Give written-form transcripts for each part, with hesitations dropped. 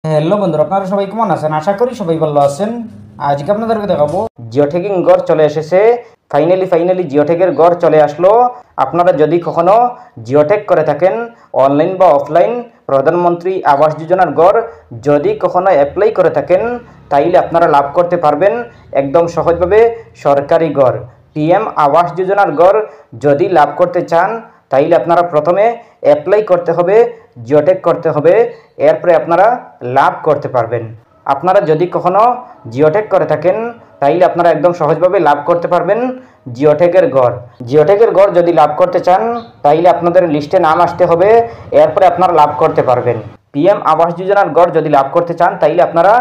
Hello বন্ধুরা, আপনারা সবাই কেমন আছেন? আশা করি সবাই ভালো আছেন। আজকে আপনাদেরকে দেখাবো জিওটেকিং গড় চলে এসেছে। ফাইনালি জিওটেকের গড় চলে আসলো। আপনারা যদি কখনো জিওটেক করে থাকেন, অনলাইন বা অফলাইন প্রধানমন্ত্রী আবাস যোজনার গড় যদি কখনো অ্যাপ্লাই করে থাকেন, তাইলে আপনারা লাভ করতে পারবেন একদম সহজভাবে সরকারি গড়। পিএম আবাস যোজনার গড় যদি লাভ করতে চান, তাইলে আপনারা প্রথমে অ্যাপ্লাই করতে হবে, জিওটেক করতে হবে, এরপরে আপনারা লাভ করতে পারবেন। আপনারা যদি কখনো জিওটেক করে থাকেন, তাইলে আপনারা একদম সহজভাবে লাভ করতে পারবেন জিওটেকের গড়। জিওটেকের গড় যদি লাভ করতে চান, তাইলে আপনাদের লিস্টে নাম আসতে হবে, এরপরে আপনারা লাভ করতে পারবেন। পিএম আবাস যোজনার গড় যদি লাভ করতে চান, তাইলে আপনারা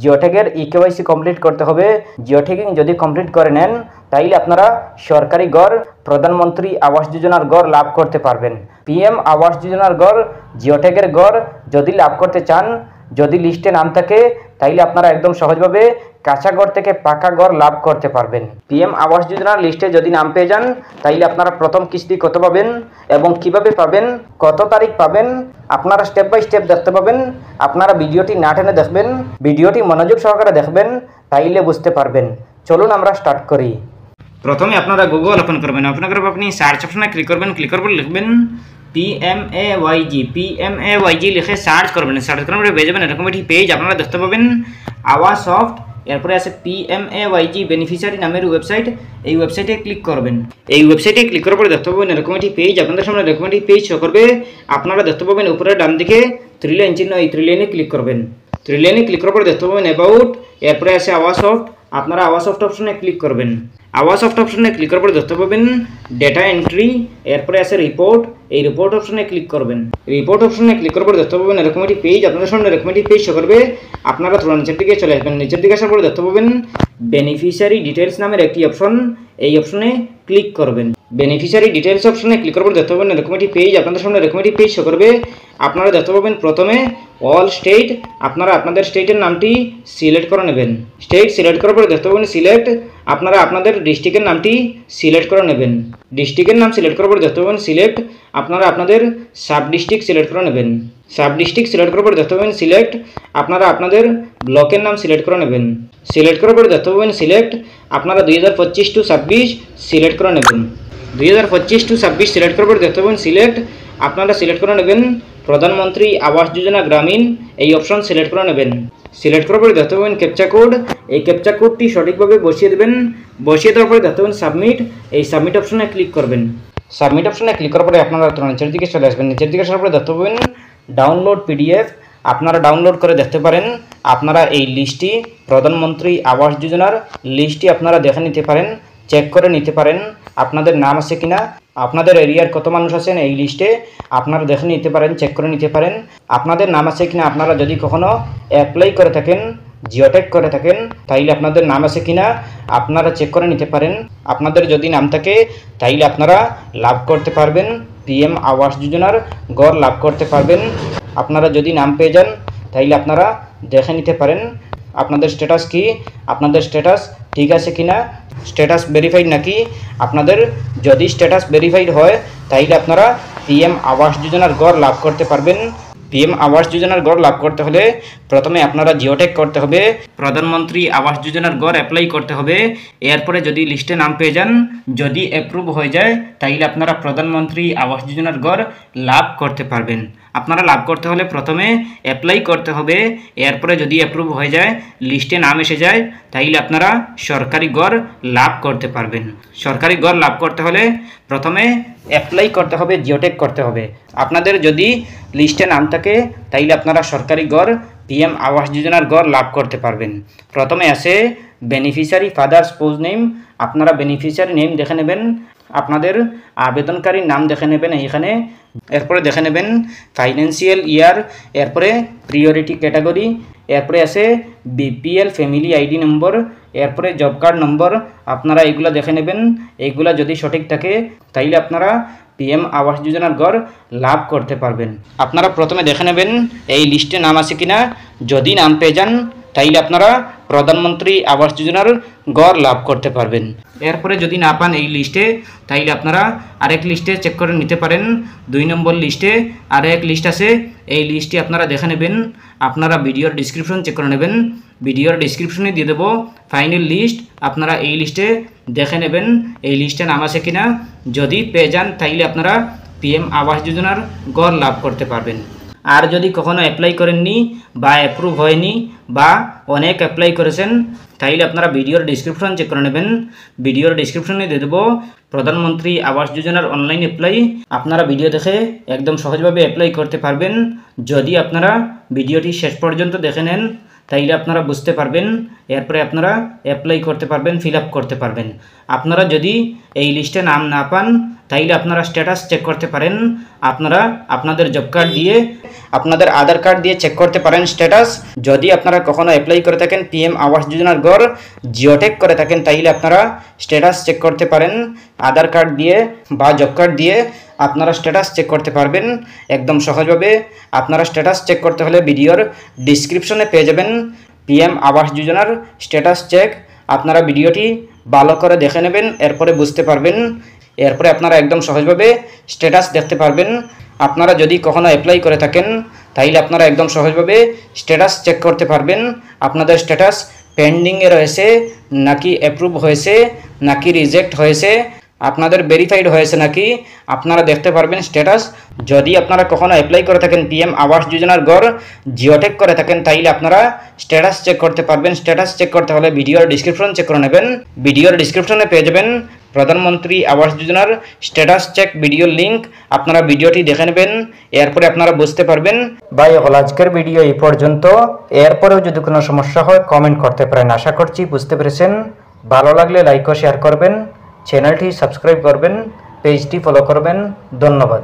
জিওটেকের ইকেওয়াইসি কমপ্লিট করতে হবে। জিওটেকিং যদি কমপ্লিট করে নেন, তাইলে আপনারা সরকারি গড়, প্রধানমন্ত্রী আবাস যোজনার গড় লাভ করতে পারবেন। পিএম আবাস যোজনার গড়, জিওটেকের গড় যদি লাভ করতে চান, যদি লিস্টে নাম থাকে, তাইলে আপনারা একদম সহজভাবে কাঁচা ঘর থেকে পাকা ঘর লাভ করতে পারবেন। পিএম আবাস যোজনার লিস্টে যদি নাম পেয়ে যান, তাইলে আপনারা প্রথম কিস্তি কত পাবেন এবং কিভাবে পাবেন, কত তারিখ পাবেন, আপনারা স্টেপ বাই স্টেপ দেখতে পাবেন। আপনারা ভিডিওটি না টেনে দেখবেন, ভিডিওটি মনোযোগ সহকারে দেখবেন, তাইলে বুঝতে পারবেন। চলুন আমরা স্টার্ট করি। প্রথমে আপনারা গুগল ওপেন করবেন। ওপেন করার পর আপনি সার্চ অপশনে ক্লিক করবেন। ক্লিক করার পর লিখবেন PMAYG লিখে সার্চ করবেন। সার্চ করার পরে পেয়ে যাবেন এরকম একটি পেজ আপনারা দেখতে পাবেন, আওয়াজ সফট। এরপরে আছে PMAYG বেনিফিশিয়ারি নামের ওয়েবসাইট। এই ওয়েবসাইটে ক্লিক করবেন। এই ওয়েবসাইটে ক্লিক করার পরে দেখতে পাবেন এরকম একটি পেজ আপনাদের সামনে, এরকম একটি পেজ শো করবে। আপনারা দেখতে পাবেন উপরে ডান দিকে 3 লাইন চিহ্ন, এই 3 লাইনে ক্লিক করবেন। 3 লাইনে ক্লিক করার পরে দেখতে পাবেন অ্যাবাউট। এরপরে আছে আওয়াজ সফট। আপনারা আওয়াজ সফট অপশনে ক্লিক করবেন। আওয়াজ সফট অপশনে ক্লিক করার পরে দেখতে পাবেন ডেটা এন্ট্রি। এরপরে আছে রিপোর্ট। এই রিপোর্ট অপশনে ক্লিক করবেন। রিপোর্ট অপশনে ক্লিক করার পরে দেখতে পাবেন এরকম একটি পেজ আপনাদের সামনে, এরকম একটি পেজ শো করবে। আপনারা থোড়া নিচের দিকে চলে আসবেন। নিচের দিকে আসার পরে দেখতে পাবেন বেনিফিশিয়ারি ডিটেলস নামের একটি অপশন। এই অপশনে ক্লিক করবেন। বেনিফিশিয়ারি ডিটেলস অপশনে ক্লিক করার পর দেখতে পাবেন এরকম একটি পেজ আপনাদের সামনে, এরকম একটি পেজ শো করবে। আপনারা দেখতে পাবেন প্রথমে অল স্টেট। আপনারা আপনাদের স্টেটের নামটি সিলেক্ট করে নেবেন। স্টেট সিলেক্ট করার পরে দেখতে পাবেন সিলেক্ট। আপনারা আপনাদের ডিস্ট্রিক্টের নামটি সিলেক্ট করে নেবেন। ডিস্ট্রিক্টের নাম সিলেক্ট করার পরে দেখতে পাবেন সিলেক্ট। আপনারা আপনাদের সাব ডিস্ট্রিক্ট সিলেক্ট করে নেবেন। সাব ডিস্ট্রিক্ট সিলেক্ট করার পরে দেখতে পাবেন সিলেক্ট। আপনারা আপনাদের ব্লকের নাম সিলেক্ট করে নেবেন। সিলেক্ট করার পরে দেখতে পাবেন সিলেক্ট। আপনারা 2025 to 26 সিলেক্ট করে নেবেন। 2025 to 26 সিলেক্ট করার পরে দেখতে পাবেন সিলেক্ট। আপনারা সিলেক্ট করে নেবেন প্রধানমন্ত্রী আবাস যোজনা গ্রামীণ। এই অপশন সিলেক্ট করে নেবেন। সিলেক্ট করার পরে দেখতে পাবেন ক্যাপচা কোড। এই ক্যাপচা কোডটি সঠিকভাবে বসিয়ে দেবেন। বসিয়ে দেওয়ার পরে দেখতে পাবেন সাবমিট। এই সাবমিট অপশনে ক্লিক করবেন। সাবমিট অপশনে ক্লিক করার পরে আপনারা নিচের দিকে চলে আসবেন। নিচের দিকে আসার পরে দেখতে পাবেন ডাউনলোড পিডিএফ। আপনারা ডাউনলোড করে দেখতে পারেন। আপনারা এই লিস্টটি, প্রধানমন্ত্রী আবাস যোজনার লিস্টটি আপনারা দেখে নিতে পারেন, চেক করে নিতে পারেন আপনাদের নাম আছে কিনা, আপনাদের এরিয়ার কত মানুষ আছেন এই লিস্টে আপনারা দেখে নিতে পারেন, চেক করে নিতে পারেন আপনাদের নাম আছে কিনা। আপনারা যদি কখনো অ্যাপ্লাই করে থাকেন, জিওটেক করে থাকেন, তাইলে আপনাদের নাম আছে কিনা আপনারা চেক করে নিতে পারেন। আপনাদের যদি নাম থাকে, তাইলে আপনারা লাভ করতে পারবেন পিএম আবাস যোজনার গড় লাভ করতে পারবেন। আপনারা যদি নাম পেয়ে যান, তাইলে আপনারা দেখে নিতে পারেন আপনাদের স্ট্যাটাস কি, আপনাদের স্ট্যাটাস ঠিক আছে কিনা, স্ট্যাটাস ভেরিফাইড নাকি। আপনাদের যদি স্ট্যাটাস ভেরিফাইড হয়, তাইলে আপনারা পিএম আবাস যোজনার গড় লাভ করতে পারবেন। পিএম আবাস যোজনার গড় লাভ করতে হলে প্রথমে আপনারা জিওটেক করতে হবে, প্রধানমন্ত্রী আবাস যোজনার গড় অ্যাপ্লাই করতে হবে। এরপরে যদি লিস্টে নাম পেয়ে যান, যদি অ্যাপ্রুভ হয়ে যায়, তাইলে আপনারা প্রধানমন্ত্রী আবাস যোজনার গড় লাভ করতে পারবেন। আপনারা লাভ করতে হলে প্রথমে অ্যাপ্লাই করতে হবে। এরপরে যদি অ্যাপ্রুভ হয়ে যায়, লিস্টে নাম এসে যায়, তাইলে আপনারা সরকারি গড় লাভ করতে পারবেন। সরকারি গড় লাভ করতে হলে প্রথমে অ্যাপ্লাই করতে হবে, জিওটেক করতে হবে। আপনাদের যদি লিস্টে নাম থাকে, তাইলে আপনারা সরকারি গড় পিএম আবাস যোজনার গড় লাভ করতে পারবেন। প্রথমে আছে বেনিফিশিয়ারি ফাদার স্পোজ নেম। আপনারা বেনিফিশিয়ারি নেম দেখে নেবেন, আপনাদের আবেদনকারীর নাম দেখে নেবেন এইখানে। এরপরে দেখে নেবেন ফাইন্যান্সিয়াল ইয়ার, এরপরে প্রিয়রিটি ক্যাটাগরি, এরপরে আছে বিপিএল ফ্যামিলি আইডি নম্বর, এরপরে জব কার্ড নম্বর। আপনারা এইগুলো দেখে নেবেন। এইগুলা যদি সঠিক থাকে, তাইলে আপনারা পিএম আবাস যোজনার গড় লাভ করতে পারবেন। আপনারা প্রথমে দেখে নেবেন এই লিস্টে নাম আছে কিনা। যদি নাম পেয়ে যান, তাইলে আপনারা প্রধানমন্ত্রী আবাস যোজনার ঘর লাভ করতে পারবেন। এরপরে যদি না পান এই লিস্টে, তাইলে আপনারা আরেক লিস্টে চেক করে নিতে পারেন। 2 নম্বর লিস্টে আরেক লিস্ট আছে, এই লিস্টটি আপনারা দেখে নেবেন। আপনারা ভিডিওর ডিসক্রিপশন চেক করে নেবেন, ভিডিওর ডিসক্রিপশনে দিয়ে দেবো ফাইনাল লিস্ট। আপনারা এই লিস্টে দেখে নেবেন এই লিস্টে নাম আছে কিনা। যদি পেয়ে যান তাইলে আপনারা পিএম আবাস যোজনার ঘর লাভ করতে পারবেন। আর যদি কখনো অ্যাপ্লাই করেননি বা অ্যাপ্রুভ হয়নি বা অনেক অ্যাপ্লাই করেছেন, তাইলে আপনারা ভিডিওর ডিসক্রিপশন চেক করে নেবেন। ভিডিওর ডিসক্রিপশনে দিয়ে দেবো প্রধানমন্ত্রী আবাস যোজনার অনলাইন অ্যাপ্লাই। আপনারা ভিডিও দেখে একদম সহজভাবে অ্যাপ্লাই করতে পারবেন। যদি আপনারা ভিডিওটি শেষ পর্যন্ত দেখে নেন তাইলে আপনারা বুঝতে পারবেন, এরপরে আপনারা অ্যাপ্লাই করতে পারবেন, ফিল আপ করতে পারবেন। আপনারা যদি এই লিস্টে নাম না পান তাইলে আপনারা স্ট্যাটাস চেক করতে পারেন। আপনারা আপনাদের জব কার্ড দিয়ে, আপনাদের আধার কার্ড দিয়ে চেক করতে পারেন স্ট্যাটাস। যদি আপনারা কখনো অ্যাপ্লাই করে থাকেন পিএম আবাস যোজনার ঘর, জিওটেক করে থাকেন, তাইলে আপনারা স্ট্যাটাস চেক করতে পারেন আধার কার্ড দিয়ে বা জব কার্ড দিয়ে। আপনারা স্ট্যাটাস চেক করতে পারবেন একদম সহজভাবে। আপনারা স্ট্যাটাস চেক করতে হলে ভিডিওর ডিসক্রিপশনে পেয়ে যাবেন পিএম আবাস যোজনার স্ট্যাটাস চেক। আপনারা ভিডিওটি ভালো করে দেখে নেবেন, এরপরে বুঝতে পারবেন। এরপরে আপনারা একদম সহজভাবে স্ট্যাটাস দেখতে পারবেন। আপনারা যদি কখনো অ্যাপ্লাই করে থাকেন তাইলে আপনারা একদম সহজভাবে স্ট্যাটাস চেক করতে পারবেন। আপনাদের স্ট্যাটাস পেন্ডিংয়ে রয়েছে নাকি অ্যাপ্রুভ হয়েছে নাকি রিজেক্ট হয়েছে, আপনাদের ভেরিফাইড হয়েছে নাকি, আপনারা দেখতে পারবেন স্ট্যাটাস। যদি আপনারা কখনো অ্যাপ্লাই করে থাকেন পিএম আবাস যোজনার ঘর, জিওটেক করে থাকেন, তাইলে আপনারা স্ট্যাটাস চেক করতে পারবেন। স্ট্যাটাস চেক করতে হলে ভিডিওর ডিসক্রিপশন চেক করে নেবেন। ভিডিওর ডিসক্রিপশনে পেয়ে যাবেন প্রধানমন্ত্রী আবাস যোজনার স্ট্যাটাস চেক ভিডিওর লিঙ্ক। আপনারা ভিডিওটি দেখে নেবেন, এরপরে আপনারা বুঝতে পারবেন। ভাই হল আজকের ভিডিও এই পর্যন্ত। এরপরেও যদি কোনো সমস্যা হয় কমেন্ট করতে পারেন। আশা করছি বুঝতে পেরেছেন। ভালো লাগলে লাইক ও শেয়ার করবেন, চ্যানেলটি সাবস্ক্রাইব করবেন, পেজটি ফলো করবেন। ধন্যবাদ।